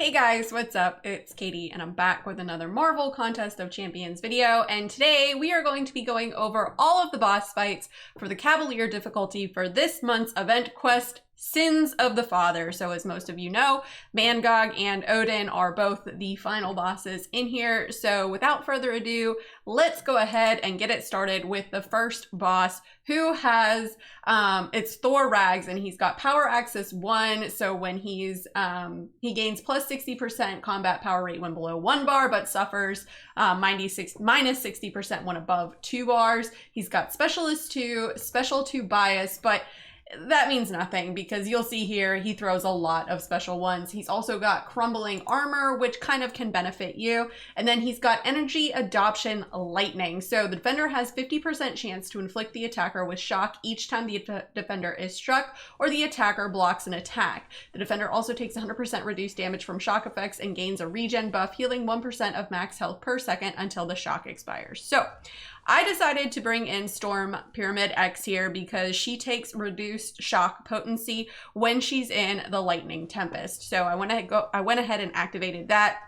Hey guys, what's up? It's Katy and I'm back with another Marvel Contest of Champions video, and today we are going to be going over all of the boss fights for the Cavalier difficulty for this month's event quest, Sins of the Father. So as most of you know, Mangog and Odin are both the final bosses in here. So without further ado, let's go ahead and get it started with the first boss, who has, it's Thor Rags, and he's got power axis 1. So when he gains plus 60% combat power rate when below 1 bar, but suffers minus 60% when above 2 bars. He's got specialist 2, special 2 bias, but that means nothing because you'll see here he throws a lot of special ones. He's also got crumbling armor, which kind of can benefit you. And then he's got energy adoption lightning. So the defender has 50% chance to inflict the attacker with shock each time the defender is struck or the attacker blocks an attack. The defender also takes 100% reduced damage from shock effects and gains a regen buff, healing 1% of max health per second until the shock expires. So I decided to bring in Storm Pyramid X here because she takes reduced shock potency when she's in the Lightning Tempest. So I went ahead and activated that,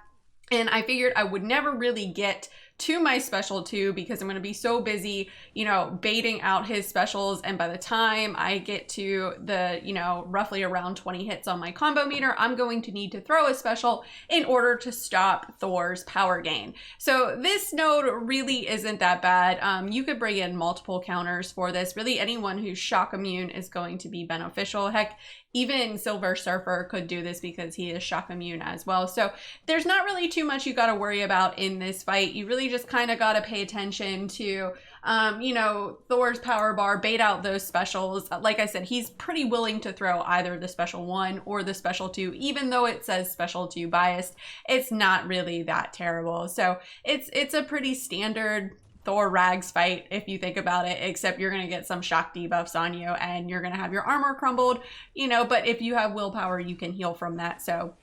and I figured I would never really get to my special 2 because I'm going to be so busy, you know, baiting out his specials, and by the time I get to the, you know, roughly around 20 hits on my combo meter, I'm going to need to throw a special in order to stop Thor's power gain. So this node really isn't that bad. You could bring in multiple counters for this. Really anyone who's shock immune is going to be beneficial. Heck, even Silver Surfer could do this because he is shock immune as well. So there's not really too much you got to worry about in this fight. You really just kind of got to pay attention to, you know, Thor's power bar, bait out those specials. Like I said, he's pretty willing to throw either the special 1 or the special 2, even though it says special 2 biased. It's not really that terrible. So it's a pretty standard Thor Rags fight if you think about it, except you're going to get some shock debuffs on you and you're going to have your armor crumbled, you know, but if you have willpower, you can heal from that. So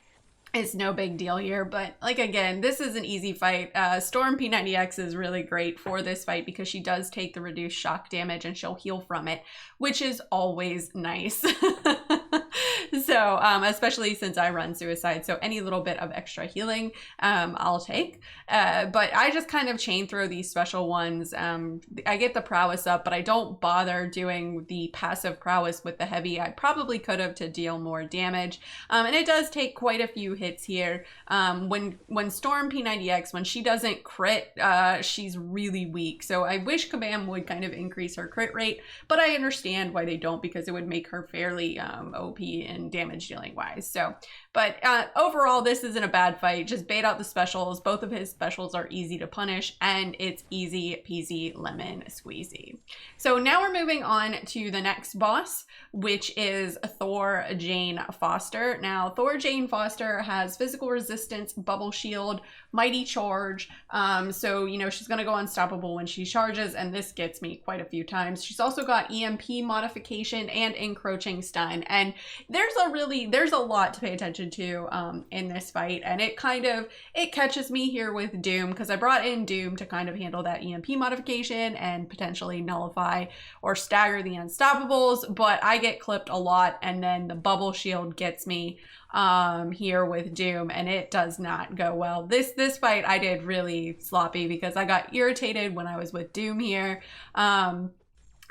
it's no big deal here. But like, again, this is an easy fight. Storm P90X is really great for this fight because she does take the reduced shock damage and she'll heal from it, which is always nice. So especially since I run suicide, so any little bit of extra healing I'll take. But I just kind of chain throw these special ones. I get the prowess up, but I don't bother doing the passive prowess with the heavy. I probably could have to deal more damage. And it does take quite a few hits here. When Storm P90X, when she doesn't crit, she's really weak. So I wish Kabam would kind of increase her crit rate, but I understand why they don't because it would make her fairly OP in damage dealing wise. So, but overall, this isn't a bad fight. Just bait out the specials. Both of his specials are easy to punish, and it's easy peasy lemon squeezy. So now we're moving on to the next boss, which is Thor Jane Foster. Now, Thor Jane Foster has physical resistance, bubble shield, mighty charge. So, you know, she's going to go unstoppable when she charges, and this gets me quite a few times. She's also got EMP modification and encroaching stun, and there's a lot to pay attention to in this fight, and it catches me here with Doom because I brought in Doom to kind of handle that EMP modification and potentially nullify or stagger the unstoppables, but I get clipped a lot, and then the bubble shield gets me here with Doom, and it does not go well. This fight I did really sloppy because I got irritated when I was with Doom here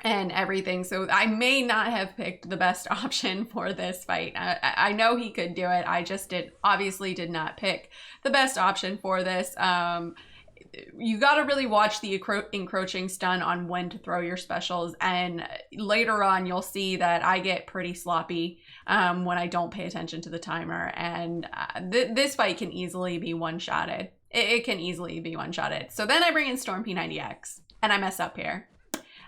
and everything. So I may not have picked the best option for this fight. I know he could do it. I just obviously did not pick the best option for this. You got to really watch the encroaching stun on when to throw your specials, and later on you'll see that I get pretty sloppy when I don't pay attention to the timer, and this fight can easily be one-shotted. It can easily be one-shotted. So then I bring in Storm P90X, and I mess up here.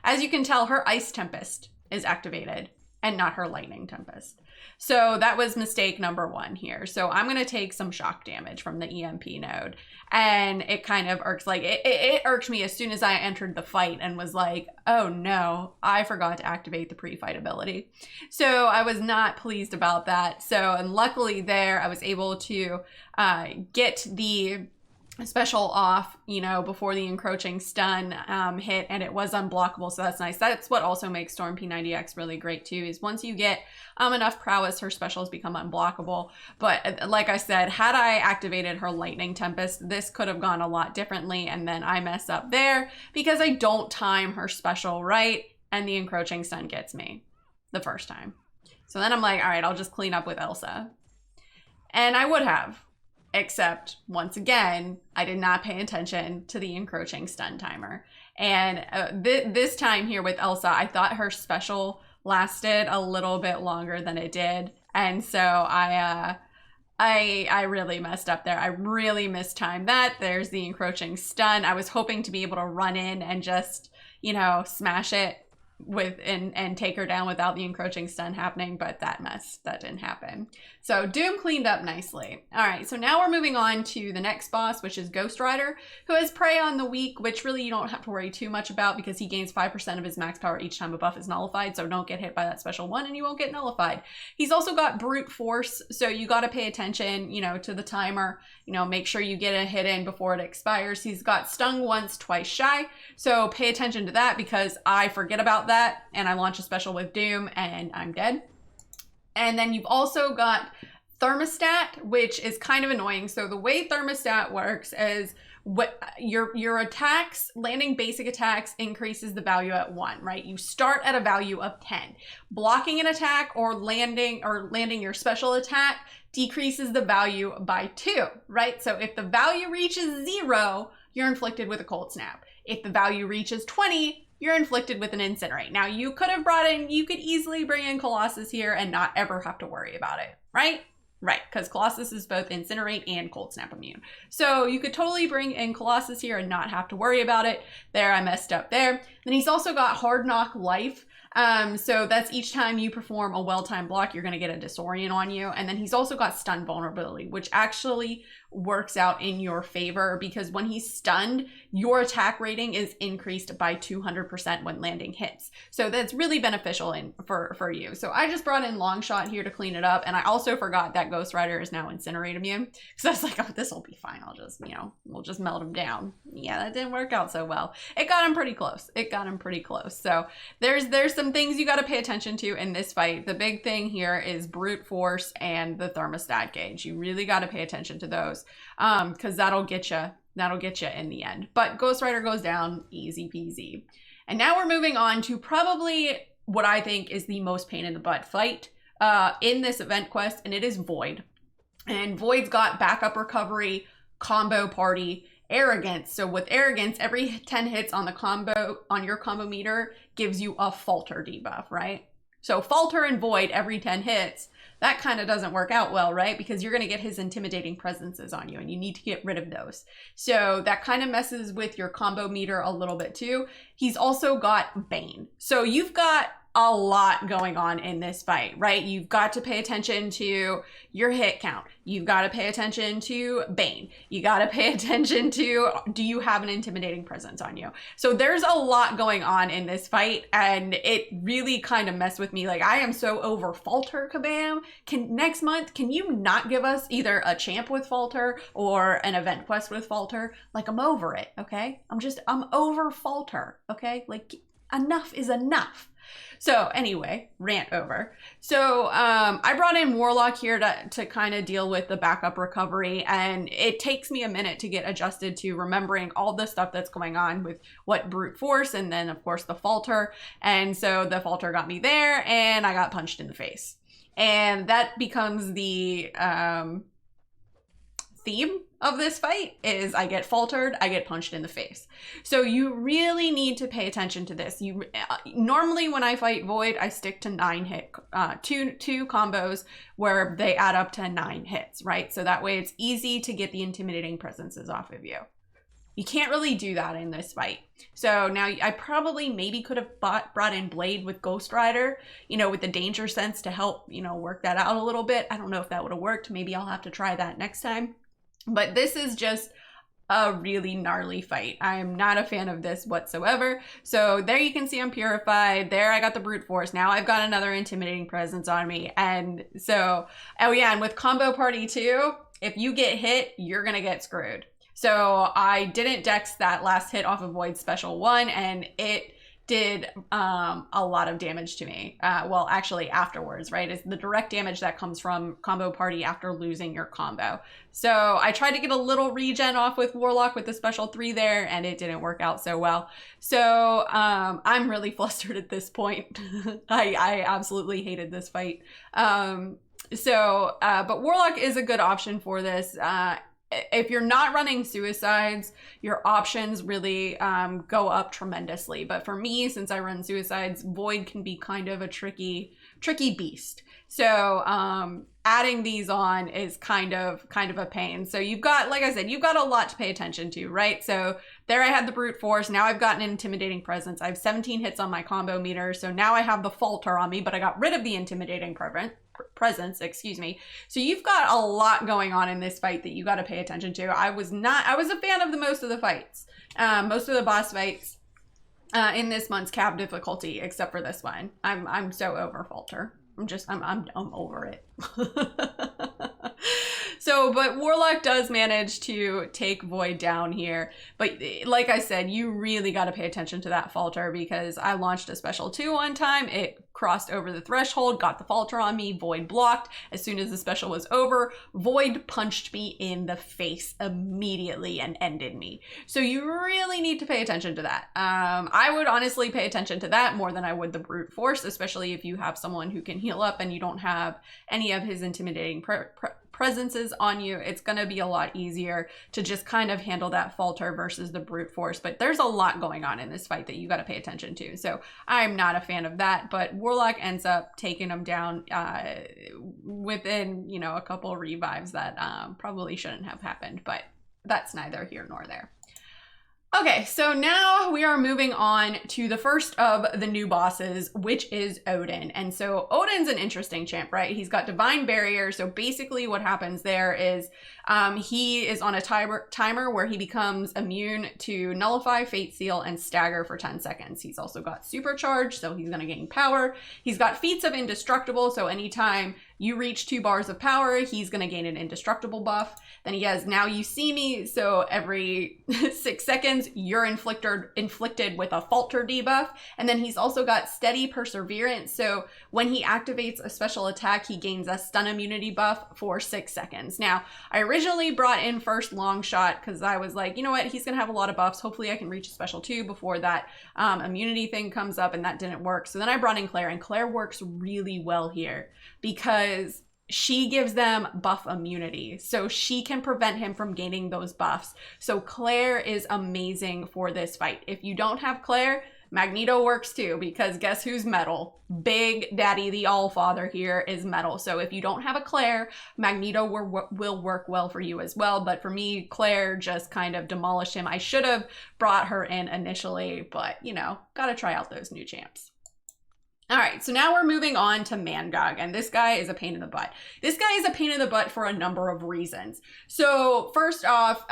As you can tell, her Ice Tempest is activated and not her Lightning Tempest. So that was mistake number 1 here. So I'm going to take some shock damage from the EMP node, and it kind of irks, like it irked me as soon as I entered the fight and was like, oh no, I forgot to activate the pre-fight ability. So I was not pleased about that. So, and luckily there I was able to get the special off, you know, before the encroaching stun hit, and it was unblockable, so that's nice. That's what also makes Storm P90X really great too, is once you get enough prowess, her specials become unblockable. But like I said, had I activated her Lightning Tempest, this could have gone a lot differently, and then I mess up there because I don't time her special right, and the encroaching stun gets me the first time. So then I'm like, all right, I'll just clean up with Elsa. And I would have. Except, once again, I did not pay attention to the encroaching stun timer. And this time here with Elsa, I thought her special lasted a little bit longer than it did. And so I really messed up there. I really mistimed that. There's the encroaching stun. I was hoping to be able to run in and just, you know, smash it with and take her down without the encroaching stun happening, but that didn't happen. So Doom cleaned up nicely. All right, so now we're moving on to the next boss, which is Ghost Rider, who has Prey on the Weak, which really you don't have to worry too much about because he gains 5% of his max power each time a buff is nullified, so don't get hit by that special one and you won't get nullified. He's also got Brute Force, so you got to pay attention, you know, to the timer, you know, make sure you get a hit in before it expires. He's got Stung Once, Twice Shy, so pay attention to that because I forget about that and I launch a special with Doom and I'm dead. And then you've also got Thermostat, which is kind of annoying. So the way Thermostat works is what your attacks, landing basic attacks, increases the value at 1, right? You start at a value of 10. Blocking an attack or landing your special attack decreases the value by 2, right? So if the value reaches 0, you're inflicted with a Cold Snap. If the value reaches 20, you're inflicted with an Incinerate. Now you could easily bring in Colossus here and not ever have to worry about it, right? Right, because Colossus is both Incinerate and Cold Snap immune. So you could totally bring in Colossus here and not have to worry about it. There, I messed up there. Then he's also got Hard Knock Life. So that's each time you perform a well-timed block, you're gonna get a Disorient on you. And then he's also got Stun Vulnerability, which actually works out in your favor because when he's stunned, your attack rating is increased by 200% when landing hits. So that's really beneficial for you. So I just brought in Longshot here to clean it up. And I also forgot that Ghost Rider is now Incinerate immune. So I was like, oh, this will be fine. I'll just, you know, we'll just melt him down. Yeah, that didn't work out so well. It got him pretty close. So there's some things you got to pay attention to in this fight. The big thing here is Brute Force and the Thermostat gauge. You really got to pay attention to those because that'll get you in the end. But Ghost Rider goes down easy peasy. And now we're moving on to probably what I think is the most pain in the butt fight in this event quest, and it is Void. And Void's got backup recovery, combo party, Arrogance. So with Arrogance, every 10 hits on your combo meter gives you a Falter debuff, right? So Falter and Void every 10 hits, that kind of doesn't work out well, right? Because you're going to get his intimidating presences on you and you need to get rid of those. So that kind of messes with your combo meter a little bit too. He's also got Bane. So you've got a lot going on in this fight, right? You've got to pay attention to your hit count. You've got to pay attention to Bane. You got to pay attention to, do you have an intimidating presence on you? So there's a lot going on in this fight and it really kind of messed with me. Like I am so over Falter, Kabam. Next month, can you not give us either a champ with Falter or an event quest with Falter? Like I'm over it, okay? I'm over Falter, okay? Like enough is enough. So anyway, rant over. So I brought in Warlock here to kind of deal with the backup recovery, and it takes me a minute to get adjusted to remembering all the stuff that's going on with what Brute Force and then of course the Falter. And so the Falter got me there and I got punched in the face. And that becomes the theme of this fight is I get faltered, I get punched in the face. So you really need to pay attention to this. Normally when I fight Void, I stick to 9 hit, two combos where they add up to 9 hits, right? So that way it's easy to get the intimidating presences off of you. You can't really do that in this fight. So now I probably maybe could have brought in Blade with Ghost Rider, you know, with the danger sense to help, you know, work that out a little bit. I don't know if that would have worked. Maybe I'll have to try that next time. But this is just a really gnarly fight. I'm not a fan of this whatsoever. So there you can see I'm purified. There I got the Brute Force. Now I've got another intimidating presence on me. And so, oh yeah, and with Combo Party too, if you get hit, you're gonna get screwed. So I didn't dex that last hit off of Void Special 1, and it did a lot of damage to me. Well, actually afterwards, right? It's the direct damage that comes from combo party after losing your combo. So I tried to get a little regen off with Warlock with the special 3 there, and it didn't work out so well. So I'm really flustered at this point. I absolutely hated this fight. But Warlock is a good option for this. If you're not running suicides, your options really go up tremendously. But for me, since I run suicides, Void can be kind of a tricky beast. So adding these on is kind of a pain. So you've got, like I said, you've got a lot to pay attention to, right? So there I had the brute force. Now I've got an intimidating presence. I have 17 hits on my combo meter. So now I have the falter on me, but I got rid of the intimidating presence, excuse me. So you've got a lot going on in this fight that you got to pay attention to. I was a fan of most of the fights, most of the boss fights in this month's Cav difficulty, except for this one. I'm so over falter. I'm over it. But Warlock does manage to take Void down here. But like I said, you really got to pay attention to that falter, because I launched a special 2 one time. It crossed over the threshold, got the falter on me, Void blocked. As soon as the special was over, Void punched me in the face immediately and ended me. So you really need to pay attention to that. I would honestly pay attention to that more than I would the brute force, especially if you have someone who can heal up and you don't have any of his intimidating presences on you. It's going to be a lot easier to just kind of handle that falter versus the brute force. But there's a lot going on in this fight that you got to pay attention to. So I'm not a fan of that, but Warlock ends up taking him down within, a couple revives that probably shouldn't have happened, but that's neither here nor there. Okay, so now we are moving on to the first of the new bosses, which is Odin. And so Odin's an interesting champ, right? He's got Divine Barrier. So basically what happens there is he is on a timer where he becomes immune to Nullify, Fate Seal, and Stagger for 10 seconds. He's also got Supercharge, so he's going to gain power. He's got Feats of Indestructible, so anytime you reach 2 bars of power, he's going to gain an indestructible buff. Then he has Now You See Me, so every 6 seconds, you're inflicted with a falter debuff. And then he's also got Steady Perseverance, so when he activates a special attack, he gains a stun immunity buff for 6 seconds. Now, I originally brought in first Long Shot because I was like, you know what, he's going to have a lot of buffs. Hopefully I can reach a special 2 before that immunity thing comes up, and that didn't work. So then I brought in Claire, and Claire works really well here because she gives them buff immunity, so she can prevent him from gaining those buffs. So Claire is amazing for this fight. If you don't have Claire, Magneto works too, because guess who's metal? Big Daddy, the Allfather here is metal. So if you don't have a Claire, Magneto will work well for you as well. But for me, Claire just kind of demolished him. I should have brought her in initially, but gotta try out those new champs. All right, so now we're moving on to Mangog, and this guy is a pain in the butt. This guy is a pain in the butt for a number of reasons. So first off,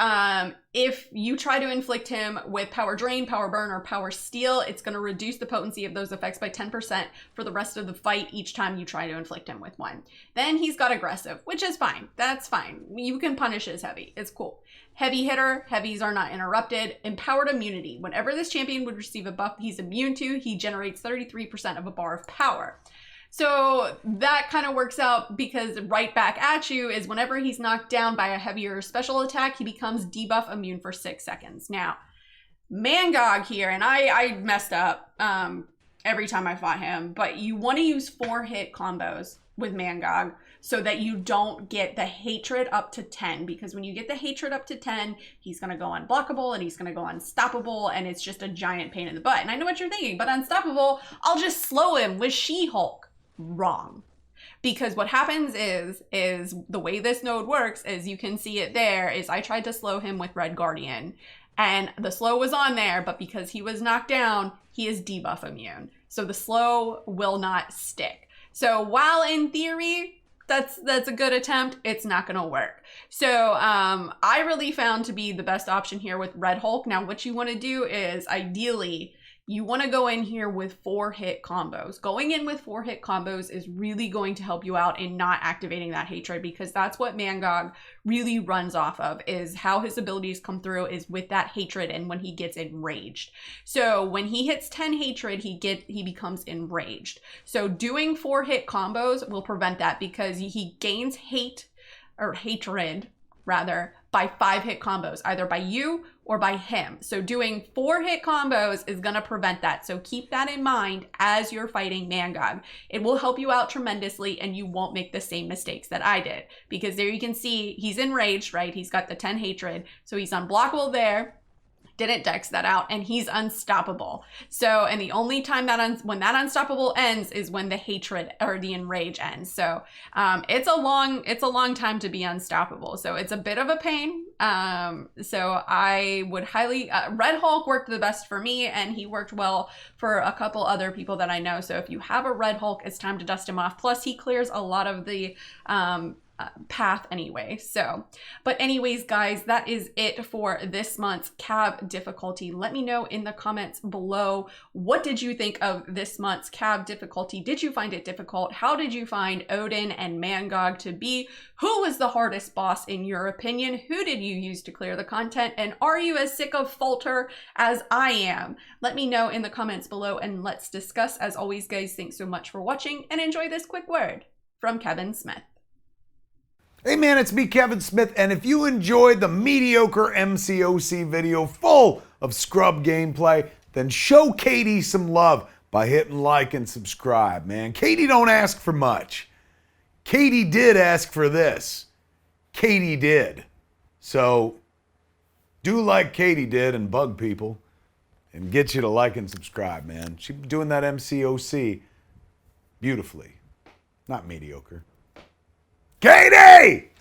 if you try to inflict him with Power Drain, Power Burn, or Power Steal, it's going to reduce the potency of those effects by 10% for the rest of the fight each time you try to inflict him with one. Then he's got Aggressive, which is fine. That's fine. You can punish his heavy. It's cool. Heavy hitter, heavies are not interrupted. Empowered immunity. Whenever this champion would receive a buff he's immune to, he generates 33% of a bar of power. So that kind of works out because right back at you is whenever he's knocked down by a heavier special attack, he becomes debuff immune for 6 seconds. Now, Mangog here, and I messed up every time I fought him, but you want to use 4-hit combos with Mangog so that you don't get the hatred up to 10, because when you get the hatred up to 10, he's going to go unblockable and he's going to go unstoppable, and it's just a giant pain in the butt. And I know what you're thinking, but unstoppable, I'll just slow him with She-Hulk. Wrong. Because what happens is the way this node works, as you can see it there, is I tried to slow him with Red Guardian, and the slow was on there, but because he was knocked down, he is debuff immune. So the slow will not stick. So while in theory, that's a good attempt, it's not going to work. So I really found to be the best option here with Red Hulk. Now what you want to do is ideally you want to go in here with 4-hit combos. Going in with 4-hit combos is really going to help you out in not activating that hatred, because that's what Mangog really runs off of, is how his abilities come through is with that hatred and when he gets enraged. So when he hits 10 hatred, he becomes enraged. So doing 4-hit combos will prevent that, because he gains hatred rather by 5-hit combos, either by you or by him. So doing 4-hit combos is going to prevent that. So keep that in mind as you're fighting Mangog. It will help you out tremendously, and you won't make the same mistakes that I did, because there you can see he's enraged, right? He's got the 10 hatred, so he's unblockable there. Didn't dex that out, and he's unstoppable. So, and the only time that when that unstoppable ends is when the hatred or the enrage ends. So it's a long time to be unstoppable. So it's a bit of a pain. So I would highly, Red Hulk worked the best for me, and he worked well for a couple other people that I know. So if you have a Red Hulk, it's time to dust him off. Plus he clears a lot of the path anyway. So, but anyways, guys, that is it for this month's Cav difficulty. Let me know in the comments below, what did you think of this month's Cav difficulty? Did you find it difficult? How did you find Odin and Mangog to be? Who was the hardest boss in your opinion? Who did you use to clear the content? And are you as sick of Falter as I am? Let me know in the comments below, and let's discuss. As always, guys, thanks so much for watching, and enjoy this quick word from Kevin Smith. Hey man, it's me, Kevin Smith, and if you enjoyed the mediocre Mcoc video full of scrub gameplay, then show Katy some love by hitting like and subscribe, man. Katy don't ask for much. Katy did ask for this. Katy did. So, do like Katy did and bug people and get you to like and subscribe, man. She's doing that Mcoc beautifully. Not mediocre. Katy!